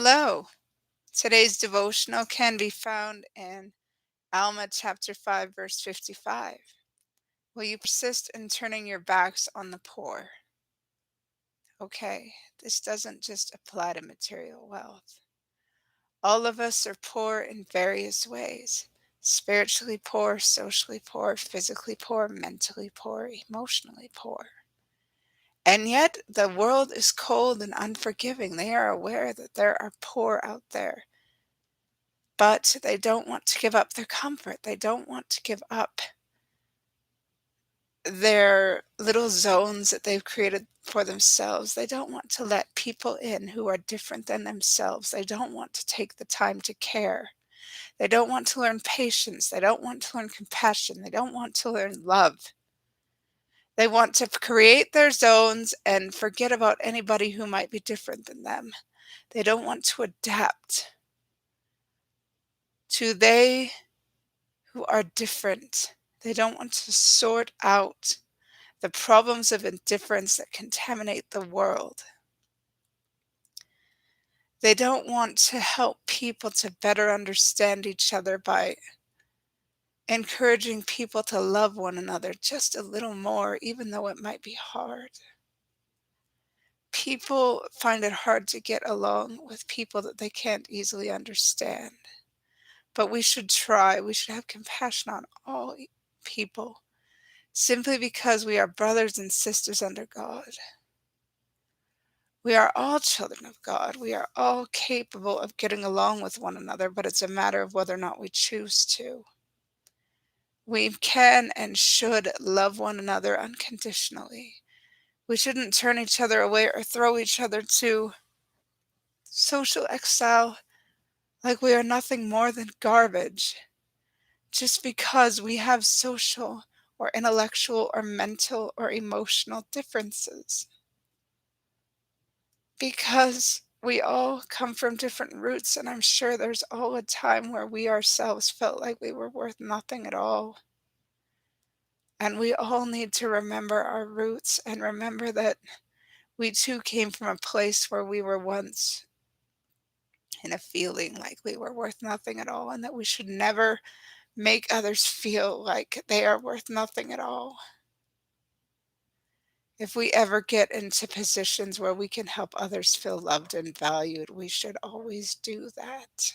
Hello. Today's devotional can be found in Alma chapter 5 verse 55. Will you persist in turning your backs on the poor? Okay, this doesn't just apply to material wealth. All of us are poor in various ways. Spiritually poor, socially poor, physically poor, mentally poor, emotionally poor. And yet the world is cold and unforgiving. They are aware that there are poor out there. But they don't want to give up their comfort. They don't want to give up their little zones that they've created for themselves. They don't want to let people in who are different than themselves. They don't want to take the time to care. They don't want to learn patience. They don't want to learn compassion. They don't want to learn love. They want to create their zones and forget about anybody who might be different than them. They don't want to adapt to they who are different. They don't want to sort out the problems of indifference that contaminate the world. They don't want to help people to better understand each other by encouraging people to love one another just a little more, even though it might be hard. People find it hard to get along with people that they can't easily understand. But we should try. We should have compassion on all people, simply because we are brothers and sisters under God. We are all children of God. We are all capable of getting along with one another, but it's a matter of whether or not we choose to. We can and should love one another unconditionally. We shouldn't turn each other away or throw each other to social exile like we are nothing more than garbage, just because we have social or intellectual or mental or emotional differences. Because we all come from different roots, and I'm sure there's all a time where we ourselves felt like we were worth nothing at all. And we all need to remember our roots and remember that we too came from a place where we were once in a feeling like we were worth nothing at all, and that we should never make others feel like they are worth nothing at all. If we ever get into positions where we can help others feel loved and valued, we should always do that.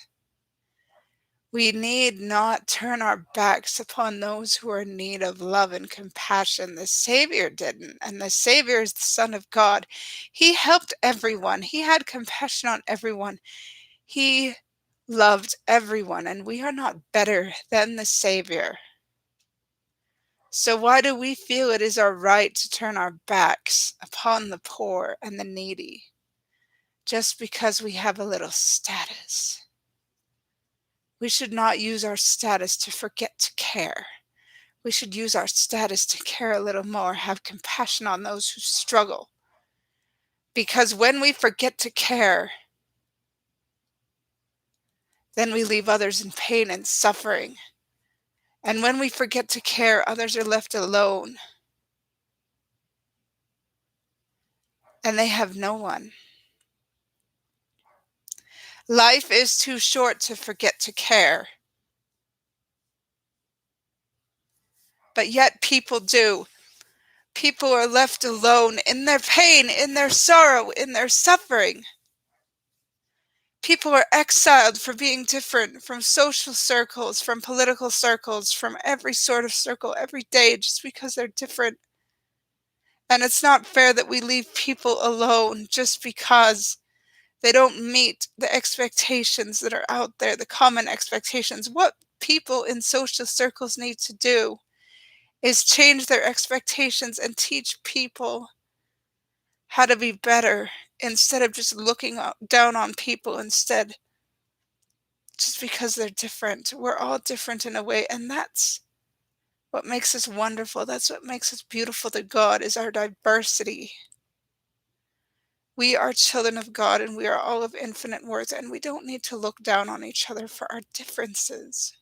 We need not turn our backs upon those who are in need of love and compassion. The Savior didn't, and the Savior is the Son of God. He helped everyone. He had compassion on everyone. He loved everyone, and we are not better than the Savior. So why do we feel it is our right to turn our backs upon the poor and the needy just because we have a little status? We should not use our status to forget to care. We should use our status to care a little more, have compassion on those who struggle. Because when we forget to care, then we leave others in pain and suffering. And when we forget to care, others are left alone. And they have no one. Life is too short to forget to care. But yet people do. People are left alone in their pain, in their sorrow, in their suffering. People are exiled for being different from social circles, from political circles, from every sort of circle every day just because they're different. And it's not fair that we leave people alone just because they don't meet the expectations that are out there, the common expectations. What people in social circles need to do is change their expectations and teach people how to be better instead of just looking down on people instead just because they're different. We're all different in a way, and that's what makes us wonderful. That's what makes us beautiful to God, is our diversity. We are children of God, and we are all of infinite worth, and we don't need to look down on each other for our differences.